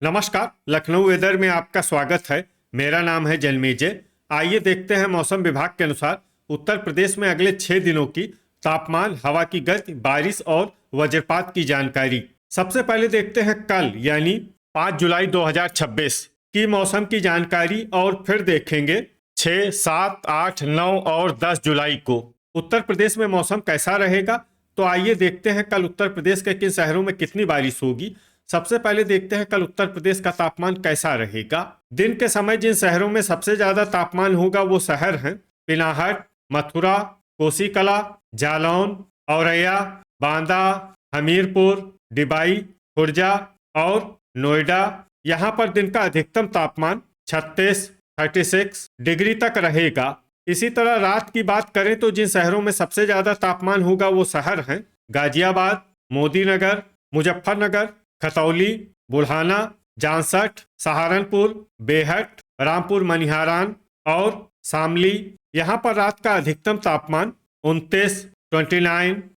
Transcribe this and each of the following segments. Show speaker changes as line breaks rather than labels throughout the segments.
नमस्कार। लखनऊ वेदर में आपका स्वागत है। मेरा नाम है जन्मेजय। आइए देखते हैं मौसम विभाग के अनुसार उत्तर प्रदेश में अगले 6 दिनों की तापमान, हवा की गति, बारिश और वज्रपात की जानकारी। सबसे पहले देखते हैं कल यानी 5 जुलाई 2026 की मौसम की जानकारी और फिर देखेंगे 6, 7, 8, 9 और 10 जुलाई को उत्तर प्रदेश में मौसम कैसा रहेगा। तो आइए देखते हैं कल उत्तर प्रदेश के किन शहरों में कितनी बारिश होगी। सबसे पहले देखते हैं कल उत्तर प्रदेश का तापमान कैसा रहेगा। दिन के समय जिन शहरों में सबसे ज्यादा तापमान होगा वो शहर हैं पिनाहट, मथुरा, कोसीकला, जालौन, औरैया, बांदा, हमीरपुर, डिबाई, खुर्जा और नोएडा। यहाँ पर दिन का अधिकतम तापमान 36 डिग्री तक रहेगा। इसी तरह रात की बात करें तो जिन शहरों में सबसे ज्यादा तापमान होगा वो शहर हैं गाजियाबाद, मोदीनगर, मुजफ्फरनगर, खतौली, बुल्हाना, जांसठ, सहारनपुर, बेहट, रामपुर मनिहारान और शामली। यहाँ पर रात का अधिकतम तापमान 29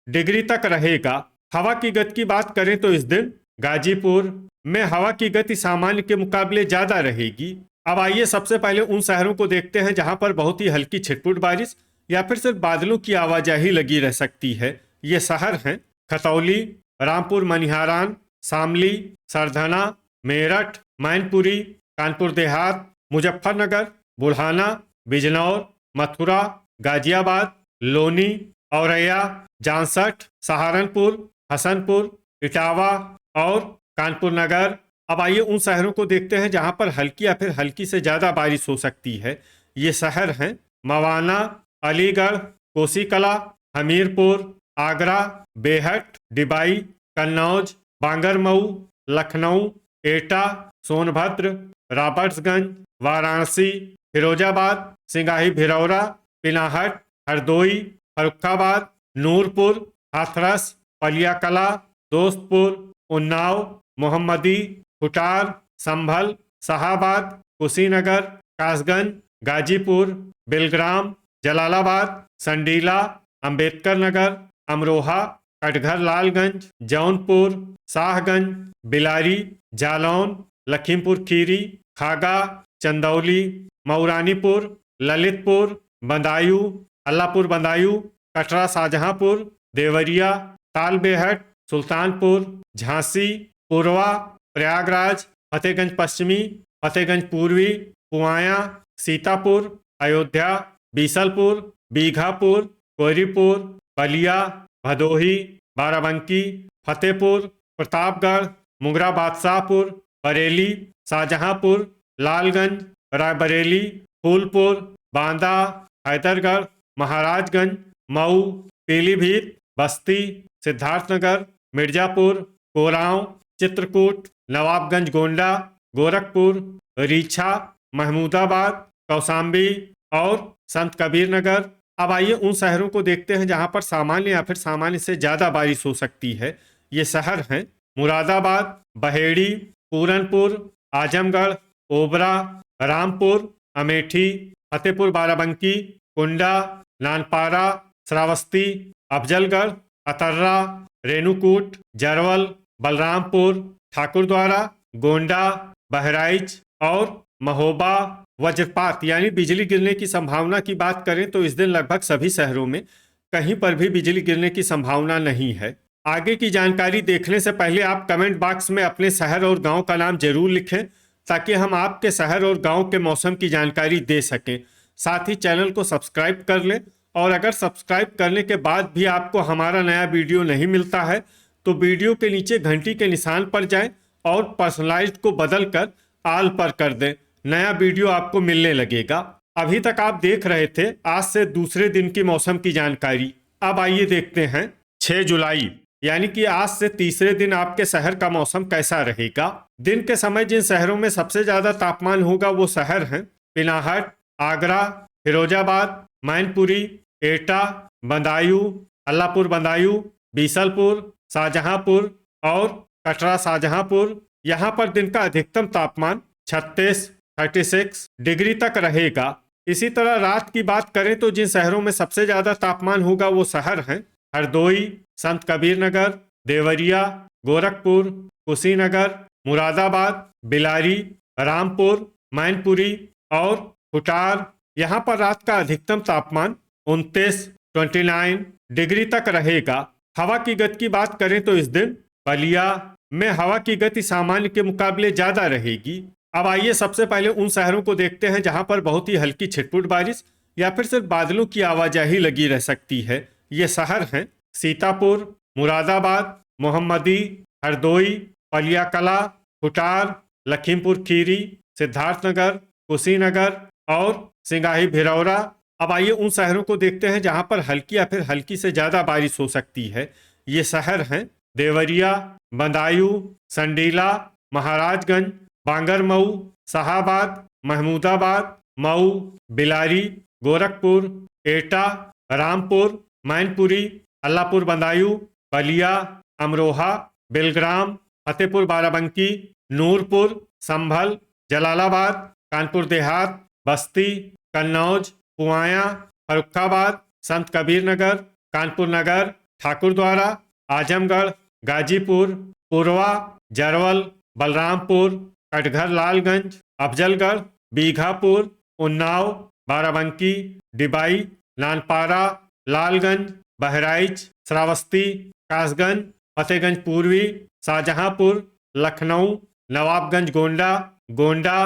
डिग्री तक रहेगा। हवा की गति की बात करें तो इस दिन गाजीपुर में हवा की गति सामान्य के मुकाबले ज्यादा रहेगी। अब आइए सबसे पहले उन शहरों को देखते हैं जहां पर बहुत ही हल्की छिटपुट बारिश या फिर सिर्फ बादलों की आवाजाही लगी रह सकती है। ये शहर हैं खतौली, रामपुर मनिहारान, शामली, सरधना, मेरठ, मैनपुरी, कानपुर देहात, मुजफ्फरनगर, बुल्हाना, बिजनौर, मथुरा, गाजियाबाद, लोनी, औरैया, जांसठ, सहारनपुर, हसनपुर, इटावा और कानपुर नगर। अब आइए उन शहरों को देखते हैं जहां पर हल्की या फिर हल्की से ज्यादा बारिश हो सकती है। ये शहर हैं मवाना, अलीगढ़, कोसीकला, हमीरपुर, आगरा, बेहट, डिबाई, कन्नौज, बांगरमऊ, लखनऊ, एटा, सोनभद्र, रॉबर्ट्सगंज, वाराणसी, फिरोजाबाद, सिंगाही भिरौरा, पिनाहट, हरदोई, फर्रुखाबाद, नूरपुर, हाथरस, पलियाकला, दोस्तपुर, उन्नाव, मोहम्मदी, खुटार, संभल, शाहाबाद, कुशीनगर, कासगंज, गाजीपुर, बिलग्राम, जलालाबाद, संडीला, अंबेडकर नगर, अमरोहा, कटघर लालगंज, जौनपुर, शाहगंज, बिलारी, जालौन, लखीमपुर खीरी, खागा, चंदौली, मऊरानीपुर, ललितपुर, बदायूं, अल्लाहपुर बदायूं, कटरा शाहजहांपुर, देवरिया, तालबेहट, सुल्तानपुर, झांसी, पुरवा, प्रयागराज, फतेहगंज पश्चिमी, फतेहगंज पूर्वी, पुआया, सीतापुर, अयोध्या, बीसलपुर, बीघापुर, कोयरीपुर, बलिया, भदोही, बाराबंकी, फतेहपुर, प्रतापगढ़, मुंगरा बादशाहपुर, बरेली, शाहजहांपुर, लालगंज, रायबरेली, फूलपुर, बांदा, हैदरगढ़, महाराजगंज, मऊ, पीलीभीत, बस्ती, सिद्धार्थनगर, मिर्जापुर, कोरांव, चित्रकूट, नवाबगंज गोंडा, गोरखपुर, रीछा, महमूदाबाद, कौशाम्बी और संत कबीर नगर। अब आइए उन शहरों को देखते हैं जहां पर सामान्य या फिर सामान्य से ज्यादा बारिश हो सकती है। ये शहर हैं मुरादाबाद, बहेड़ी, पूरनपुर, आजमगढ़, ओबरा, रामपुर, अमेठी, फतेहपुर बाराबंकी, कुंडा, नानपारा, श्रावस्ती, अफजलगढ़, अतर्रा, रेणुकूट, जरवल, बलरामपुर, ठाकुरद्वारा, गोंडा, बहराइच और महोबा। वज्रपात यानी बिजली गिरने की संभावना की बात करें तो इस दिन लगभग सभी शहरों में कहीं पर भी बिजली गिरने की संभावना नहीं है। आगे की जानकारी देखने से पहले आप कमेंट बॉक्स में अपने शहर और गांव का नाम जरूर लिखें ताकि हम आपके शहर और गांव के मौसम की जानकारी दे सकें। साथ ही चैनल को सब्सक्राइब कर लें और अगर सब्सक्राइब करने के बाद भी आपको हमारा नया वीडियो नहीं मिलता है तो वीडियो के नीचे घंटी के निशान पर जाएं और पर्सनलाइज्ड को बदल कर आल पर कर दें। नया वीडियो आपको मिलने लगेगा। अभी तक आप देख रहे थे आज से दूसरे दिन की मौसम की जानकारी। अब आइए देखते हैं 6 जुलाई यानी कि आज से तीसरे दिन आपके शहर का मौसम कैसा रहेगा। दिन के समय जिन शहरों में सबसे ज्यादा तापमान होगा वो शहर हैं पिनाहट, आगरा, फिरोजाबाद, मैनपुरी, एटा, बदायूं, अल्लाहपुर बदायूं, बीसलपुर, शाहजहांपुर और कटरा शाहजहांपुर। यहाँ पर दिन का अधिकतम तापमान 36 डिग्री तक रहेगा। इसी तरह रात की बात करें तो जिन शहरों में सबसे ज्यादा तापमान होगा वो शहर हैं हरदोई, संत कबीर नगर, देवरिया, गोरखपुर, कुशीनगर, मुरादाबाद, बिलारी, रामपुर, मैनपुरी और खुटार। यहाँ पर रात का अधिकतम तापमान 29 डिग्री तक रहेगा। हवा की गति की बात करें तो इस दिन बलिया में हवा की गति सामान्य के मुकाबले ज्यादा रहेगी। अब आइए सबसे पहले उन शहरों को देखते हैं जहां पर बहुत ही हल्की छिटपुट बारिश या फिर सिर्फ बादलों की आवाजाही लगी रह सकती है। ये शहर हैं सीतापुर, मुरादाबाद, मोहम्मदी, हरदोई, पलियाकला, खुटार, लखीमपुर खीरी, सिद्धार्थनगर, कुशीनगर और सिंगाही भिरौरा। अब आइए उन शहरों को देखते हैं जहां पर हल्की या फिर हल्की से ज्यादा बारिश हो सकती है। ये शहर हैं देवरिया, बदायूं, संडीला, महाराजगंज, बांगरमऊ, शाहाबाद, महमूदाबाद, मऊ, बिलारी, गोरखपुर, एटा, रामपुर, मैनपुरी, अल्लाहपुर बदायूं, बलिया, अमरोहा, बिलग्राम, फतेहपुर बाराबंकी, नूरपुर, संभल, जलालाबाद, कानपुर देहात, बस्ती, कन्नौज, पुआया, फर्रुखाबाद, संत कबीर नगर, कानपुर नगर, ठाकुरद्वारा, आजमगढ़, गाजीपुर, पुरवा, जरवल, बलरामपुर, कटघर लालगंज, अफजलगढ़, बीघापुर, उन्नाव, बाराबंकी, डिबाई, नानपारा, लालगंज, बहराइच, श्रावस्ती, कासगंज, फतेहगंज पूर्वी, शाहजहांपुर, लखनऊ, नवाबगंज गोंडा, गोंडा,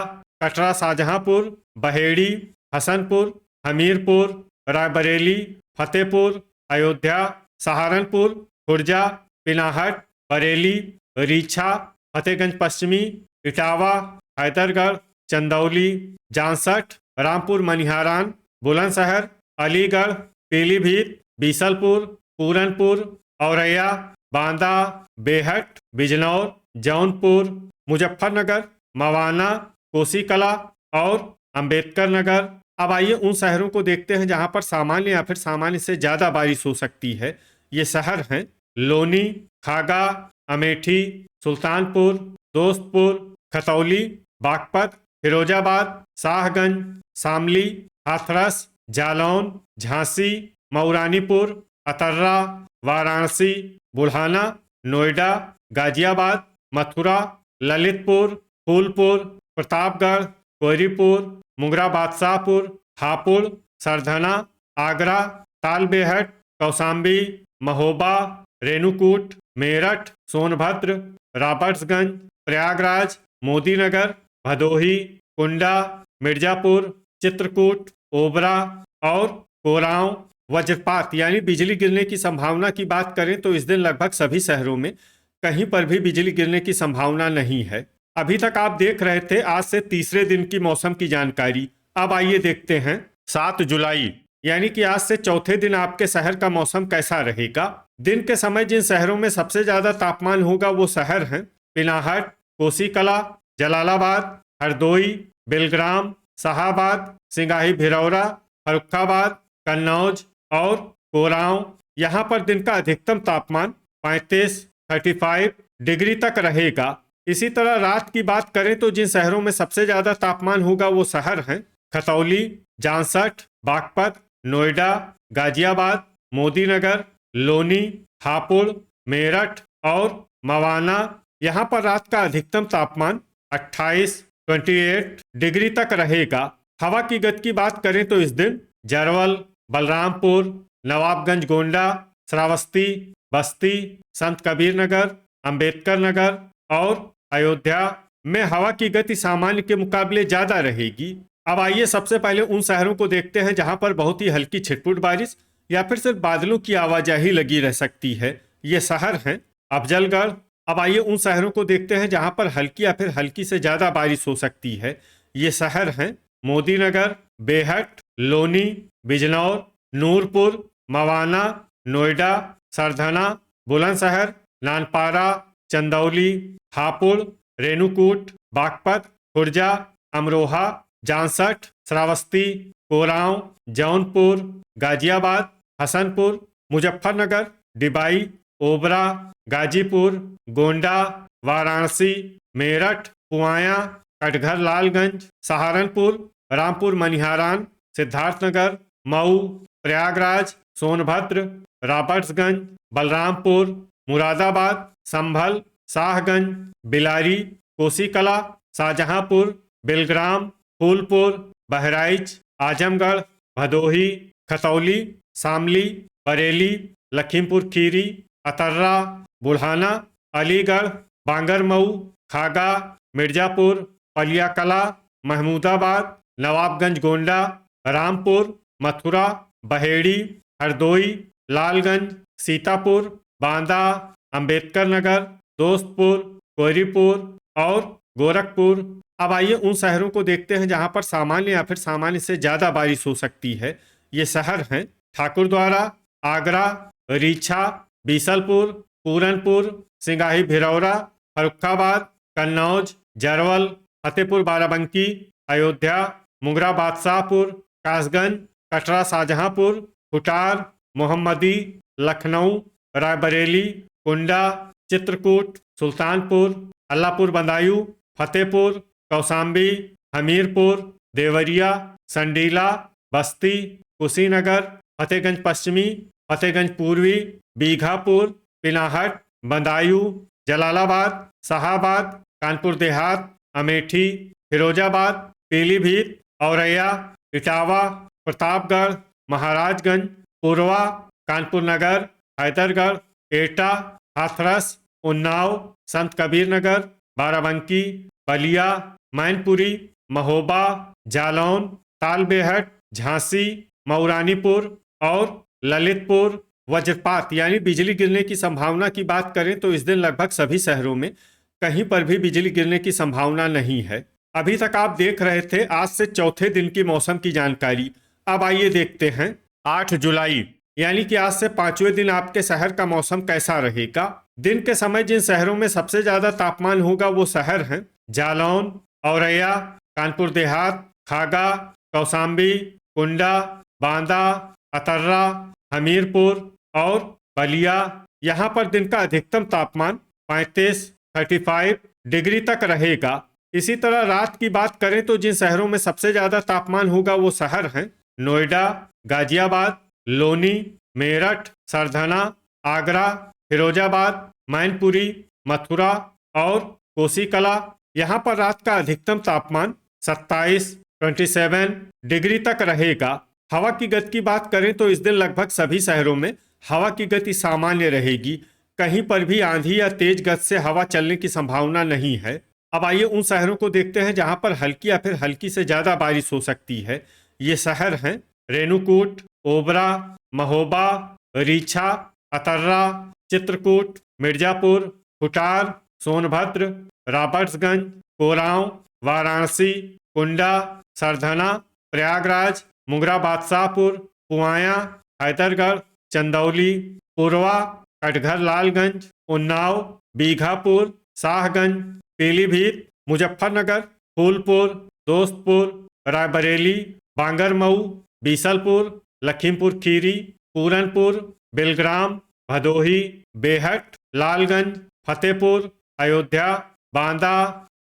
कटरा शाहजहांपुर, बहेड़ी, हसनपुर, हमीरपुर, रायबरेली, फतेहपुर, अयोध्या, सहारनपुर, खुर्जा, पिनाहट, बरेली, रीछा, फतेहगंज पश्चिमी, इटावा, हैदरगढ़, चंदौली, जांसठ, रामपुर मनिहारान, बुलंदशहर, अलीगढ़, पीलीभीत, बीसलपुर, पूरनपुर, औरैया, बांदा, बेहट, बिजनौर, जौनपुर, मुजफ्फरनगर, मवाना, कोसीकला और अंबेडकर नगर। अब आइए उन शहरों को देखते हैं जहां पर सामान्य या फिर सामान्य से ज्यादा बारिश हो सकती है। ये शहर हैं लोनी, खागा, अमेठी, सुल्तानपुर, दोस्तपुर, खतौली, बागपत, फिरोजाबाद, शाहगंज, शामली, हाथरस, जालौन, झांसी, मऊरानीपुर, अतर्रा, वाराणसी, बुल्हाना, नोएडा, गाजियाबाद, मथुरा, ललितपुर, फूलपुर, प्रतापगढ़, कोयरीपुर, मुंगरा बादशाहपुर, हापुड़, सरधना, आगरा, तालबेहट, कौशाम्बी, महोबा, रेणुकूट, मेरठ, सोनभद्र, रॉबर्ट्सगंज, प्रयागराज, मोदीनगर, भदोही, कुंडा, मिर्जापुर, चित्रकूट, ओबरा और कोरांव। वज्रपात यानी बिजली गिरने की संभावना की बात करें तो इस दिन लगभग सभी शहरों में कहीं पर भी बिजली गिरने की संभावना नहीं है। अभी तक आप देख रहे थे आज से तीसरे दिन की मौसम की जानकारी। अब आइए देखते हैं 7 जुलाई यानी कि आज से चौथे दिन आपके शहर का मौसम कैसा रहेगा। दिन के समय जिन शहरों में सबसे ज्यादा तापमान होगा वो शहर हैं पिनाहट, कोसीकला, जलालाबाद, हरदोई, बिलग्राम, शाहाबाद, सिंगाही भिरौरा, फर्रुखाबाद, कन्नौज और कोरांव। यहाँ पर दिन का अधिकतम तापमान 35 डिग्री तक रहेगा। इसी तरह रात की बात करें तो जिन शहरों में सबसे ज्यादा तापमान होगा वो शहर हैं खतौली, जांसठ, बागपत, नोएडा, गाजियाबाद, मोदीनगर, लोनी, हापुड़, मेरठ और मवाना। यहाँ पर रात का अधिकतम तापमान 28 डिग्री तक रहेगा। हवा की गति की बात करें तो इस दिन जरवल, बलरामपुर, नवाबगंज गोंडा, श्रावस्ती, बस्ती, संत कबीर नगर, अंबेडकर नगर और अयोध्या में हवा की गति सामान्य के मुकाबले ज्यादा रहेगी। अब आइए सबसे पहले उन शहरों को देखते हैं जहां पर बहुत ही हल्की छिटपुट बारिश या फिर सिर्फ बादलों की आवाजाही लगी रह सकती है। ये शहर हैं अफजलगढ़। अब आइए उन शहरों को देखते हैं जहां पर हल्की या फिर हल्की से ज्यादा बारिश हो सकती है। ये शहर हैं मोदीनगर, बेहट, लोनी, बिजनौर, नूरपुर, मवाना, नोएडा, सरधना, बुलंदशहर, नानपारा, चंदौली, हापुड़, रेणुकूट, बागपत, खुर्जा, अमरोहा, जांसठ, श्रावस्ती, कोरांव, जौनपुर, गाजियाबाद, हसनपुर, मुजफ्फरनगर, डिबाई, ओबरा, गाजीपुर, गोंडा, वाराणसी, मेरठ, पुआया, कटघर लालगंज, सहारनपुर, रामपुर मनिहारान, सिद्धार्थनगर, मऊ, प्रयागराज, सोनभद्र, रॉबर्ट्सगंज, बलरामपुर, मुरादाबाद, संभल, शाहगंज, बिलारी, कोसीकला, शाहजहांपुर, बिलग्राम, फूलपुर, बहराइच, आजमगढ़, भदोही, खतौली, शामली, बरेली, लखीमपुर खीरी, अतर्रा, बुढ़ाना, अलीगढ़, बांगरमऊ, खागा, मिर्जापुर, पलियाकला, महमूदाबाद, नवाबगंज गोंडा, रामपुर, मथुरा, बहेड़ी, हरदोई, लालगंज, सीतापुर, बांदा, अंबेडकर नगर, दोस्तपुर, कोहरीपुर और गोरखपुर। अब आइए उन शहरों को देखते हैं जहां पर सामान्य या फिर सामान्य से ज़्यादा बारिश हो सकती है। ये शहर हैं ठाकुरद्वारा, आगरा, रीछा, बीसलपुर, पूरनपुर, सिंगाही भिरौरा, फर्रुखाबाद, कन्नौज, जरवल, फतेहपुर बाराबंकी, अयोध्या, मुंगरा बादशाहपुर, कासगंज, कटरा शाहजहांपुर, खुटार, मोहम्मदी, लखनऊ, रायबरेली, कुंडा, चित्रकूट, सुल्तानपुर, अल्लाहपुर बदायूं, फतेहपुर, कौशाम्बी, हमीरपुर, देवरिया, संडीला, बस्ती, कुशीनगर, फतेहगंज पश्चिमी, फतेहगंज पूर्वी, बीघापुर, पिनाहट, बदायूं, जलालाबाद, शाहाबाद, कानपुर देहात, अमेठी, फिरोजाबाद, पीलीभीत, औरैया, इटावा, प्रतापगढ़, महाराजगंज, पूर्वा, कानपुर नगर, हैदरगढ़, एटा, हाथरस, उन्नाव, संत कबीर नगर, बाराबंकी, बलिया, मैनपुरी, महोबा, जालौन, तालबेहट, झांसी, मऊरानीपुर और ललितपुर। वज्रपात यानी बिजली गिरने की संभावना की बात करें तो इस दिन लगभग सभी शहरों में कहीं पर भी बिजली गिरने की संभावना नहीं है। अभी तक आप देख रहे थे आज से चौथे दिन की मौसम की जानकारी। अब आइए देखते हैं 8 जुलाई यानी कि आज से 5वें दिन आपके शहर का मौसम कैसा रहेगा। दिन के समय जिन शहरों में सबसे ज्यादा तापमान होगा वो शहर हैं जालौन, औरैया, कानपुर देहात, खागा, कौशाम्बी, कुंडा, बांदा, अतर्रा, हमीरपुर और बलिया। यहाँ पर दिन का अधिकतम तापमान 35 डिग्री तक रहेगा। इसी तरह रात की बात करें तो जिन शहरों में सबसे ज्यादा तापमान होगा वो शहर हैं नोएडा, गाजियाबाद, लोनी, मेरठ, सरधना, आगरा, फिरोजाबाद, मैनपुरी, मथुरा और कोसीकला। यहाँ पर रात का अधिकतम तापमान 27 डिग्री तक रहेगा। हवा की गति की बात करें तो इस दिन लगभग सभी शहरों में हवा की गति सामान्य रहेगी। कहीं पर भी आंधी या तेज गति से हवा चलने की संभावना नहीं है। अब आइए उन शहरों को देखते हैं जहां पर हल्की या फिर हल्की से ज्यादा बारिश हो सकती है। ये शहर हैं रेणुकूट, ओबरा, महोबा, रीछा, अतर्रा, चित्रकूट, मिर्जापुर, खुटार, सोनभद्र, रॉबर्ट्सगंज, कोरांव, वाराणसी, कुंडा, सरधना, प्रयागराज, मुंगरा बादशाहपुर, पुआया, हैदरगढ़, चंदौली, पूर्वा, कटघर लालगंज, उन्नाव, बीघापुर, शाहगंज, पीलीभीत, मुजफ्फरनगर, फूलपुर, दोस्तपुर, रायबरेली, बांगरमऊ, बीसलपुर, लखीमपुर खीरी, पूरनपुर, बिलग्राम, भदोही, बेहट, लालगंज, फतेहपुर, अयोध्या, बांदा,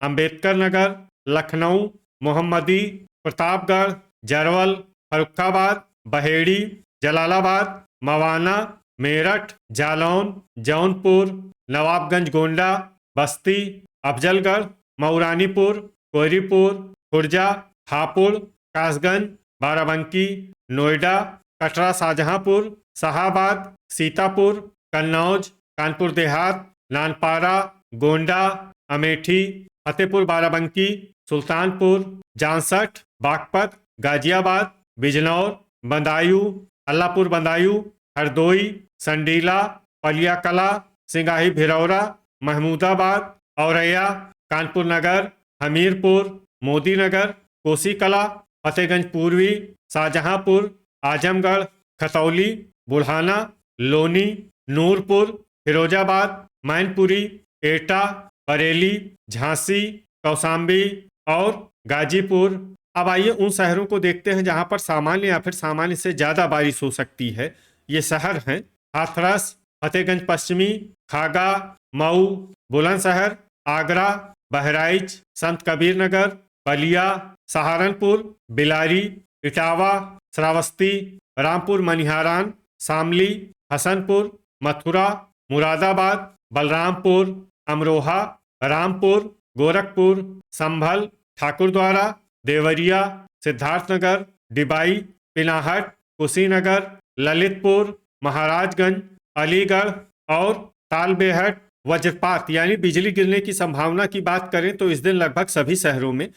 अंबेडकर नगर, लखनऊ, मोहम्मदी, प्रतापगढ़, जरवल, फर्रुखाबाद, बहेड़ी, जलालाबाद, मवाना, मेरठ, जालौन, जौनपुर, नवाबगंज गोंडा, बस्ती, अफजलगढ़, मऊरानीपुर, कोहरीपुर, खुर्जा, हापुड़, कासगंज, बाराबंकी, नोएडा, कटरा शाहजहांपुर, शाहाबाद, सीतापुर, कन्नौज, कानपुर देहात, नानपारा, गोंडा, अमेठी, फतेहपुर बाराबंकी, सुल्तानपुर, जांसठ, बागपत, गाजियाबाद, बिजनौर, बदायूं, अल्लाहपुर बदायूं, हरदोई, संडीला, पलियाकला, सिंगाही भिरौरा, महमूदाबाद, औरैया, कानपुर नगर, हमीरपुर, मोदीनगर, कोसीकला, फतेहगंज पूर्वी, शाहजहांपुर, आजमगढ़, खतौली, बुढ़ाना, लोनी, नूरपुर, फिरोजाबाद, मैनपुरी, एटा, बरेली, झांसी, कौशाम्बी और गाजीपुर। अब आइए उन शहरों को देखते हैं जहां पर सामान्य या फिर सामान्य से ज्यादा बारिश हो सकती है। ये शहर हैं हाथरस, फतेहगंज पश्चिमी, खागा, मऊ, बुलंदशहर, आगरा, बहराइच, संत कबीर नगर, बलिया, सहारनपुर, बिलारी, इटावा, श्रावस्ती, रामपुर मनिहारान, शामली, हसनपुर, मथुरा, मुरादाबाद, बलरामपुर, अमरोहा, रामपुर, गोरखपुर, संभल, ठाकुरद्वारा, देवरिया, सिद्धार्थनगर, डिबाई, पिनाहट, कुशीनगर, ललितपुर, महाराजगंज, अलीगढ़ और तालबेहट। वज्रपात यानी बिजली गिरने की संभावना की बात करें तो इस दिन लगभग सभी शहरों में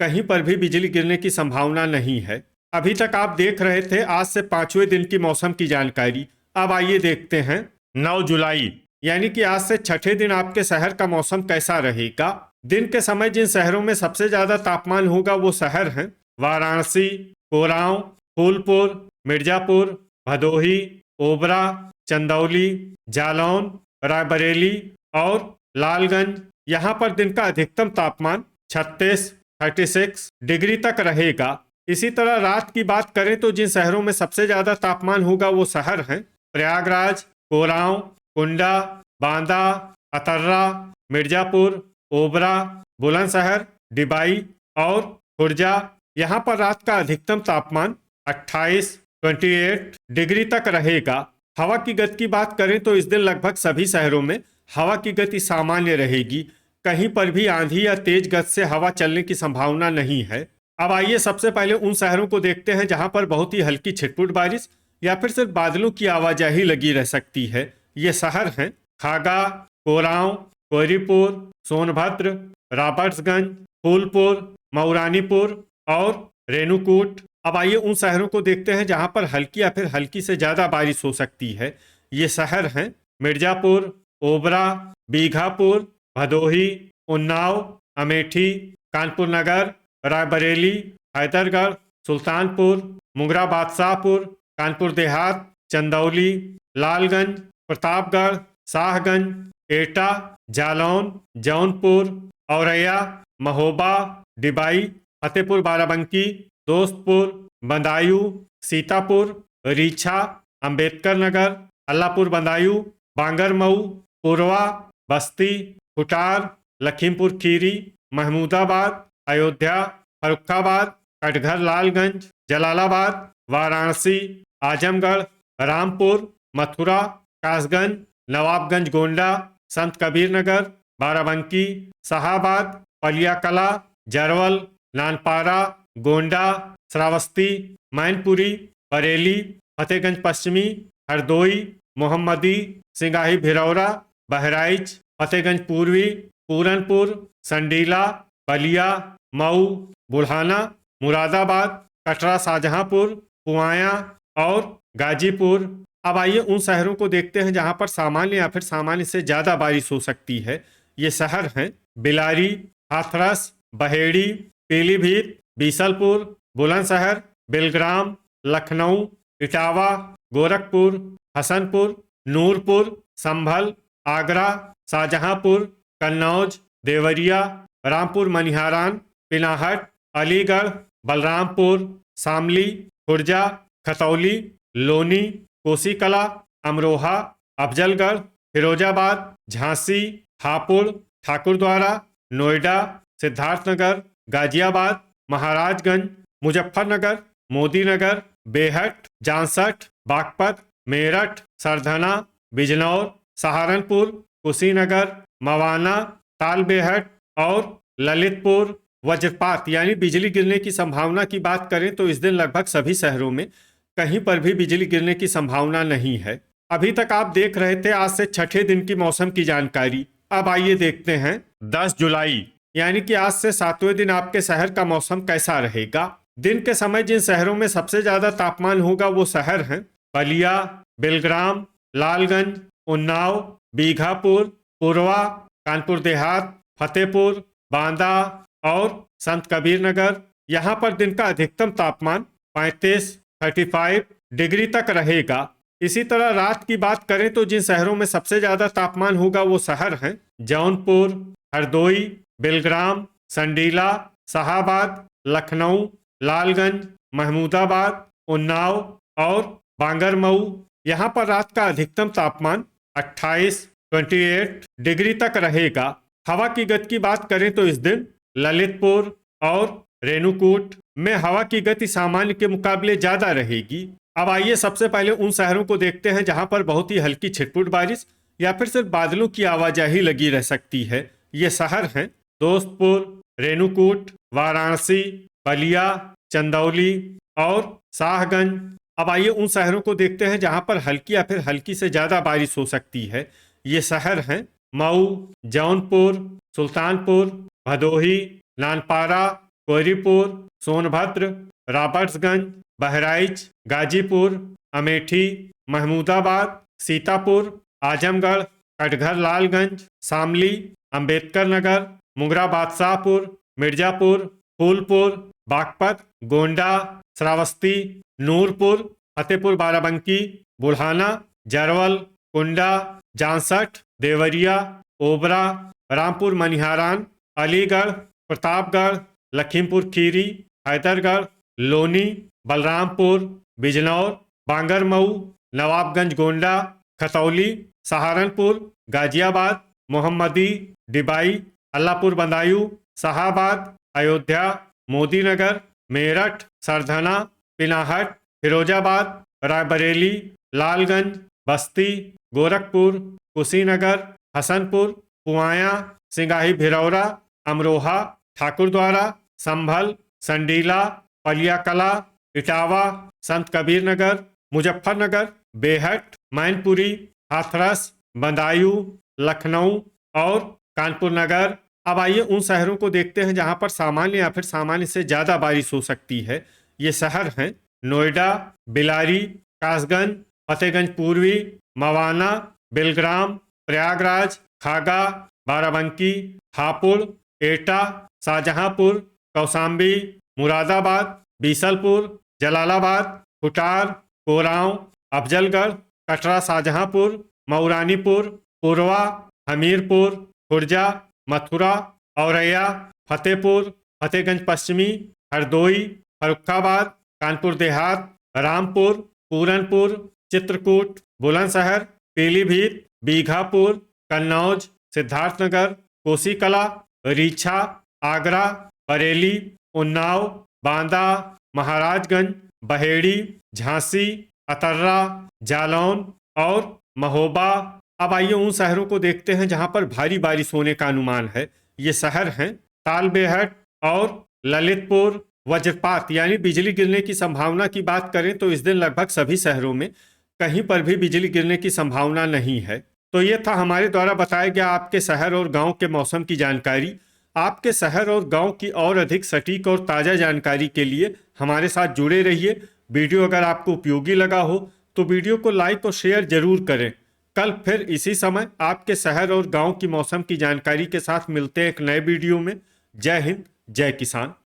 कहीं पर भी बिजली गिरने की संभावना नहीं है। अभी तक आप देख रहे थे आज से 5वें दिन की मौसम की जानकारी। अब आइए देखते हैं 9 जुलाई यानी कि आज से छठे दिन आपके शहर का मौसम कैसा रहेगा। दिन के समय जिन शहरों में सबसे ज्यादा तापमान होगा वो शहर हैं वाराणसी, कोरांव, फूलपुर, मिर्जापुर, भदोही, ओबरा, चंदौली, जालौन, रायबरेली और लालगंज। यहाँ पर दिन का अधिकतम तापमान 36 डिग्री तक रहेगा। इसी तरह रात की बात करें तो जिन शहरों में सबसे ज्यादा तापमान होगा वो शहर हैं प्रयागराज, कोरांव, कुंडा, बांदा, अतर्रा, मिर्जापुर, ओबरा, बुलंदशहर, डिबाई और खुर्जा। यहाँ पर रात का अधिकतम तापमान 28 डिग्री तक रहेगा। हवा की गति की बात करें तो इस दिन लगभग सभी शहरों में हवा की गति सामान्य रहेगी। कहीं पर भी आंधी या तेज गति से हवा चलने की संभावना नहीं है। अब आइए सबसे पहले उन शहरों को देखते हैं जहां पर बहुत ही हल्की छिटपुट बारिश या फिर सिर्फ बादलों की आवाजाही लगी रह सकती है। ये शहर हैं खागा, कोरांव, कोयरीपुर, सोनभद्र, रॉबर्ट्सगंज, फूलपुर, मऊरानीपुर और रेणुकूट। अब आइए उन शहरों को देखते हैं जहां पर हल्की या फिर हल्की से ज्यादा बारिश हो सकती है। ये शहर हैं मिर्जापुर, ओबरा, बीघापुर, भदोही, उन्नाव, अमेठी, कानपुर नगर, रायबरेली, हैदरगढ़, सुल्तानपुर, मुंगरा बादशाहपुर, कानपुर देहात, चंदौली, लालगंज, प्रतापगढ़, शाहगंज, एटा, जालौन, जौनपुर, औरैया, महोबा, डिबाई, फतेहपुर बाराबंकी, दोस्तपुर, बदायूं, सीतापुर, रीछा, अंबेडकर नगर, अल्लाहपुर बदायूं, बांगरमऊ, पुरवा, बस्ती, कुटार, लखीमपुर खीरी, महमूदाबाद, अयोध्या, फर्रुखाबाद, कटघर, लालगंज, जलालाबाद, वाराणसी, आजमगढ़, रामपुर, मथुरा, कासगंज, नवाबगंज गोंडा, संत कबीर नगर, बाराबंकी, शाहाबाद, पलियाकला, जरवल, नानपारा, गोंडा, श्रावस्ती, मैनपुरी, बरेली, फतेहगंज पश्चिमी, हरदोई, मोहम्मदी, सिंगाही भिरौरा, बहराइच, फतेहगंज पूर्वी, पूरनपुर, संडीला, बलिया, मऊ, बुढ़ाना, मुरादाबाद, कटरा, शाहजहांपुर, पुआया और गाजीपुर। अब आइए उन शहरों को देखते हैं जहां पर सामान्य या फिर सामान्य से ज्यादा बारिश हो सकती है। ये शहर हैं बिलारी, हाथरस, बहेड़ी, पीलीभीत, बीसलपुर, बुलंदशहर, बिलग्राम, लखनऊ, इटावा, गोरखपुर, हसनपुर, नूरपुर, संभल, आगरा, शाहजहांपुर, कन्नौज, देवरिया, रामपुर मनिहारान, पिनाहट, अलीगढ़, बलरामपुर, शामली, खुर्जा, खतौली, लोनी, कोसीकला, अमरोहा, अफजलगढ़, फिरोजाबाद, झांसी, हापुड़, ठाकुरद्वारा, नोएडा, सिद्धार्थनगर, गाजियाबाद, महाराजगंज, मुजफ्फरनगर, मोदीनगर, बेहट, जांसठ, बागपत, मेरठ, सरधना, बिजनौर, सहारनपुर, कुशीनगर, मवाना, तालबेहट और ललितपुर। वज्रपात यानी बिजली गिरने की संभावना की बात करें तो इस दिन लगभग सभी शहरों में कहीं पर भी बिजली गिरने की संभावना नहीं है। अभी तक आप देख रहे थे आज से छठे दिन की मौसम की जानकारी। अब आइए देखते हैं 10 जुलाई यानी कि आज से 7वें दिन आपके शहर का मौसम कैसा रहेगा। दिन के समय जिन शहरों में सबसे ज्यादा तापमान होगा वो शहर हैं बलिया, बिलग्राम, लालगंज, उन्नाव, बीघापुर, पुरवा, कानपुर देहात, फतेहपुर, बांदा और संत कबीर नगर। यहाँ पर दिन का अधिकतम तापमान 35 डिग्री तक रहेगा। इसी तरह रात की बात करें तो जिन शहरों में सबसे ज्यादा तापमान होगा वो शहर हैं जौनपुर, हरदोई, बिलग्राम, संडीला, शाहाबाद, लखनऊ, लालगंज, महमूदाबाद, उन्नाव और बांगरमऊ। यहाँ पर रात का अधिकतम तापमान 28 डिग्री तक रहेगा। हवा की गति की बात करें तो इस दिन ललितपुर और रेणुकूट में हवा की गति सामान्य के मुकाबले ज्यादा रहेगी। अब आइए सबसे पहले उन शहरों को देखते हैं जहां पर बहुत ही हल्की छिटपुट बारिश या फिर सिर्फ बादलों की आवाजाही लगी रह सकती है। ये शहर हैं दोस्तपुर, रेणुकूट, वाराणसी, बलिया, चंदौली और शाहगंज। अब आइए उन शहरों को देखते हैं जहां पर हल्की या फिर हल्की से ज्यादा बारिश हो सकती है। ये शहर हैं मऊ, जौनपुर, सुल्तानपुर, भदोही, नानपारा, कोहरीपुर, सोनभद्र, रॉबर्ट्सगंज, बहराइच, गाजीपुर, अमेठी, महमूदाबाद, सीतापुर, आजमगढ़, कटघर लालगंज, शामली, अंबेडकर नगर, मुंगरा बादशाहपुर, मिर्जापुर, फूलपुर, बागपत, गोंडा, श्रावस्ती, नूरपुर, फतेहपुर बाराबंकी, बुढ़ाना, जरवल, कुंडा, जांसठ, देवरिया, ओबरा, रामपुर मनिहारान, अलीगढ़, प्रतापगढ़, लखीमपुर खीरी, हैदरगढ़, लोनी, बलरामपुर, बिजनौर, बांगरमऊ, नवाबगंज गोंडा, खतौली, सहारनपुर, गाजियाबाद, मोहम्मदी, डिबाई, अल्लाहपुर बदायूं, शाहाबाद, अयोध्या, मोदीनगर, मेरठ, सरधना, पिनाहट, फिरोजाबाद, रायबरेली, लालगंज, बस्ती, गोरखपुर, कुशीनगर, हसनपुर, पुआया, सिंगाही भिरौरा, अमरोहा, ठाकुरद्वारा, संभल, संडीला, पलियाकला, इटावा, संत कबीर नगर, मुजफ्फरनगर, बेहट, मैनपुरी, हाथरस, बदायूं, लखनऊ और कानपुर नगर। अब आइए उन शहरों को देखते हैं जहां पर सामान्य या फिर सामान्य से ज्यादा बारिश हो सकती है। ये शहर हैं नोएडा, बिलारी, कासगंज, फतेहगंज पूर्वी, मवाना, बिलग्राम, प्रयागराज, खागा, बाराबंकी, हापुड़, एटा, शाहजहांपुर, कौशाम्बी, मुरादाबाद, बीसलपुर, जलालाबाद, खुटार, कोरांव, अफजलगढ़, कटरा, शाहजहांपुर, मऊरानीपुर, पुरवा, हमीरपुर, खुर्जा, मथुरा, औरैया, फतेहपुर, फतेहगंज पश्चिमी, हरदोई, फर्रुखाबाद, कानपुर देहात, रामपुर, पूरनपुर, चित्रकूट, बुलंदशहर, पीलीभीत, बीघापुर, कन्नौज, सिद्धार्थनगर, कोसीकला, रीछा, आगरा, बरेली, उन्नाव, बांदा, महाराजगंज, बहेड़ी, झांसी, अतर्रा, जालौन और महोबा। अब आइए उन शहरों को देखते हैं जहां पर भारी बारिश होने का अनुमान है। ये शहर हैं तालबेहट और ललितपुर। वज्रपात यानी बिजली गिरने की संभावना की बात करें तो इस दिन लगभग सभी शहरों में कहीं पर भी बिजली गिरने की संभावना नहीं है। तो ये था हमारे द्वारा बताया गया आपके शहर और गांव के मौसम की जानकारी। आपके शहर और गांव की और अधिक सटीक और ताज़ा जानकारी के लिए हमारे साथ जुड़े रहिए। वीडियो अगर आपको उपयोगी लगा हो तो वीडियो को लाइक और शेयर जरूर करें। कल फिर इसी समय आपके शहर और गांव की मौसम की जानकारी के साथ मिलते हैं एक नए वीडियो में। जय हिंद, जय किसान।